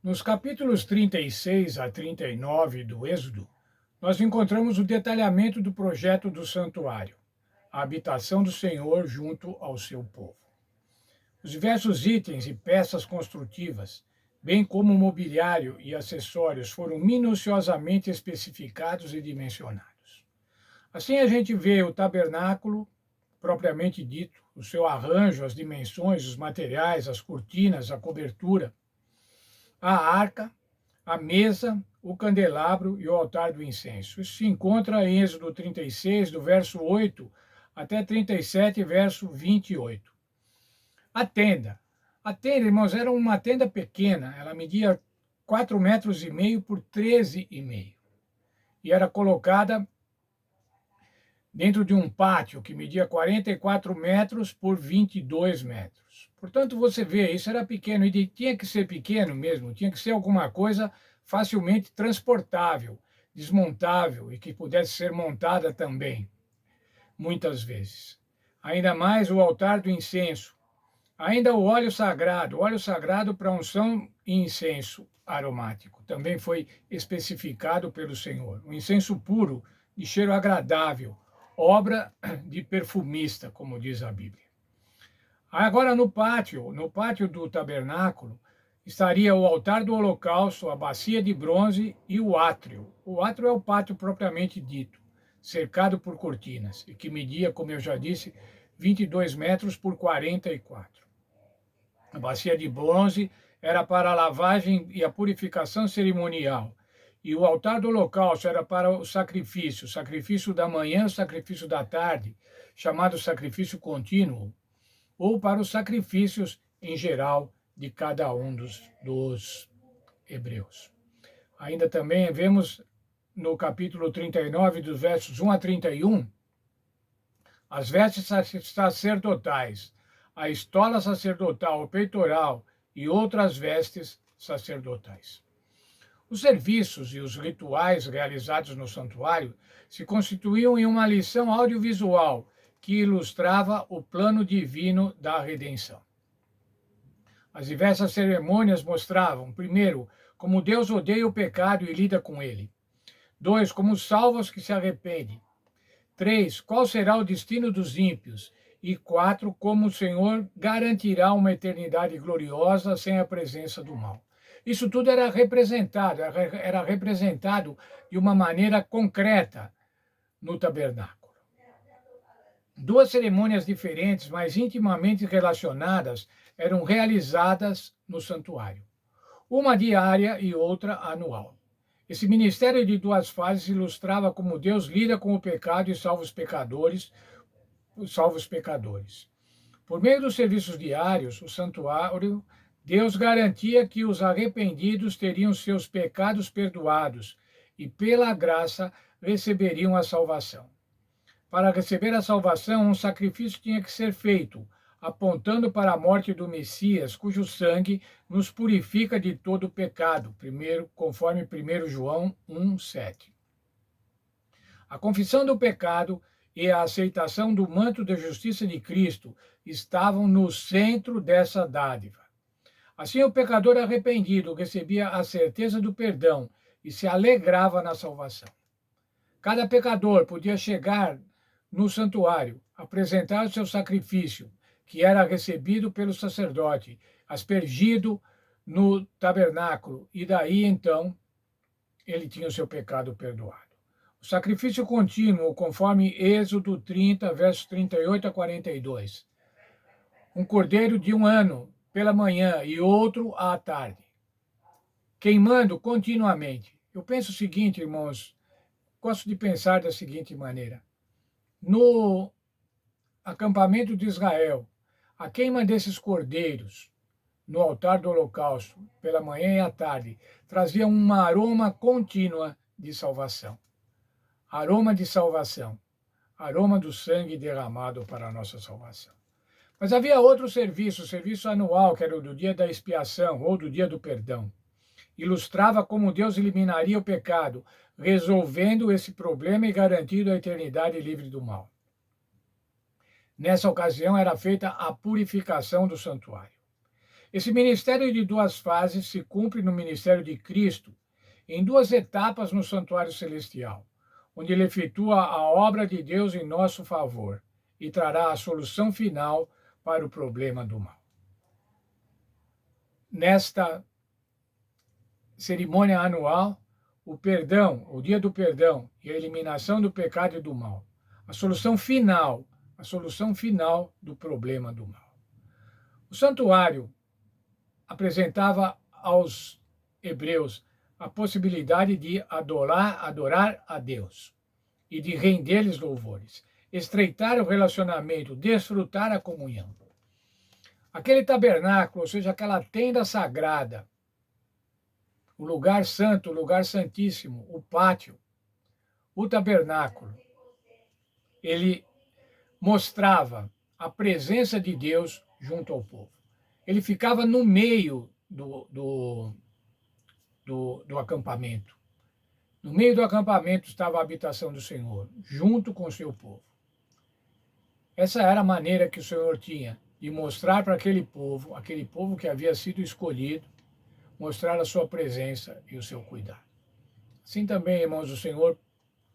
Nos capítulos 36 a 39 do Êxodo, nós encontramos o detalhamento do projeto do santuário, a habitação do Senhor junto ao seu povo. Os diversos itens e peças construtivas, bem como mobiliário e acessórios, foram minuciosamente especificados e dimensionados. Assim a gente vê o tabernáculo, propriamente dito, o seu arranjo, as dimensões, os materiais, as cortinas, a cobertura, a arca, a mesa, o candelabro e o altar do incenso. Isso se encontra em Êxodo 36, do verso 8 até 37, verso 28. A tenda. A tenda, irmãos, era uma tenda pequena. Ela media 4,5 metros por 13,5. E era colocada dentro de um pátio que media 44 metros por 22 metros. Portanto, você vê, isso era pequeno e tinha que ser pequeno mesmo, tinha que ser alguma coisa facilmente transportável, desmontável e que pudesse ser montada também, muitas vezes. Ainda mais o altar do incenso. Ainda o óleo sagrado para unção e incenso aromático, também foi especificado pelo Senhor. O incenso puro, de cheiro agradável, obra de perfumista, como diz a Bíblia. Agora no pátio do tabernáculo, estaria o altar do holocausto, a bacia de bronze e o átrio. O átrio é o pátio propriamente dito, cercado por cortinas, e que media, como eu já disse, 22 metros por 44. A bacia de bronze era para a lavagem e a purificação cerimonial. E o altar do holocausto era para o sacrifício da manhã, sacrifício da tarde, chamado sacrifício contínuo, ou para os sacrifícios em geral de cada um dos hebreus. Ainda também vemos no capítulo 39, dos versos 1 a 31, as vestes sacerdotais, a estola sacerdotal, o peitoral e outras vestes sacerdotais. Os serviços e os rituais realizados no santuário se constituíam em uma lição audiovisual que ilustrava o plano divino da redenção. As diversas cerimônias mostravam, primeiro, como Deus odeia o pecado e lida com ele. 2, como salva os que se arrependem. 3, qual será o destino dos ímpios? E 4, como o Senhor garantirá uma eternidade gloriosa sem a presença do mal. Isso tudo era representado de uma maneira concreta no tabernáculo. Duas cerimônias diferentes, mas intimamente relacionadas, eram realizadas no santuário. Uma diária e outra anual. Esse ministério de duas fases ilustrava como Deus lida com o pecado e salva os pecadores. Por meio dos serviços diários, o santuário, Deus garantia que os arrependidos teriam seus pecados perdoados e, pela graça, receberiam a salvação. Para receber a salvação, um sacrifício tinha que ser feito, apontando para a morte do Messias, cujo sangue nos purifica de todo pecado, conforme 1 João 1,7. A confissão do pecado e a aceitação do manto da justiça de Cristo estavam no centro dessa dádiva. Assim, o pecador arrependido recebia a certeza do perdão e se alegrava na salvação. Cada pecador podia chegar no santuário, apresentar o seu sacrifício, que era recebido pelo sacerdote, aspergido no tabernáculo, e daí então ele tinha o seu pecado perdoado. O sacrifício contínuo, conforme Êxodo 30, versos 38 a 42. Um cordeiro de 1 ano pela manhã e outro à tarde, queimando continuamente. Eu penso o seguinte, irmãos, gosto de pensar da seguinte maneira. No acampamento de Israel, a queima desses cordeiros no altar do holocausto, pela manhã e à tarde, trazia um aroma contínuo de salvação. Aroma de salvação. Aroma do sangue derramado para a nossa salvação. Mas havia outro serviço, o serviço anual, que era o do dia da expiação ou do dia do perdão. Ilustrava como Deus eliminaria o pecado, resolvendo esse problema e garantindo a eternidade livre do mal. Nessa ocasião era feita a purificação do santuário. Esse ministério de duas fases se cumpre no ministério de Cristo, em duas etapas no santuário celestial, onde ele efetua a obra de Deus em nosso favor e trará a solução final para o problema do mal. Nesta cerimônia anual, o perdão, o dia do perdão e a eliminação do pecado e do mal, a solução final do problema do mal. O santuário apresentava aos hebreus a possibilidade de adorar a Deus e de render-lhes louvores, estreitar o relacionamento, desfrutar a comunhão. Aquele tabernáculo, ou seja, aquela tenda sagrada, o lugar santo, o lugar santíssimo, o pátio, o tabernáculo, ele mostrava a presença de Deus junto ao povo. Ele ficava no meio do acampamento. No meio do acampamento estava a habitação do Senhor, junto com o seu povo. Essa era a maneira que o Senhor tinha de mostrar para aquele povo que havia sido escolhido, mostrar a sua presença e o seu cuidado. Assim também, irmãos, o Senhor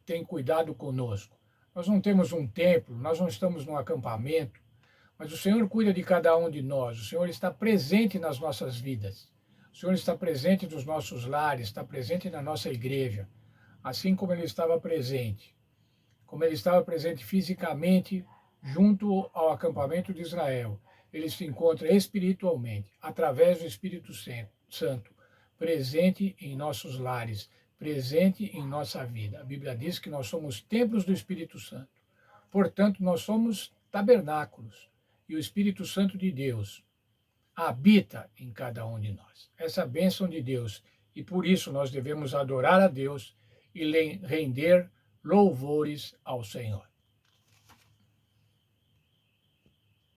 tem cuidado conosco. Nós não temos um templo, nós não estamos num acampamento, mas o Senhor cuida de cada um de nós. O Senhor está presente nas nossas vidas. O Senhor está presente nos nossos lares, está presente na nossa igreja, assim como Ele estava presente. Como Ele estava presente fisicamente junto ao acampamento de Israel, Ele se encontra espiritualmente, através do Espírito Santo, presente em nossos lares, presente em nossa vida. A Bíblia diz que nós somos templos do Espírito Santo. Portanto, nós somos tabernáculos. E o Espírito Santo de Deus habita em cada um de nós. Essa bênção de Deus. E por isso nós devemos adorar a Deus e render louvores ao Senhor.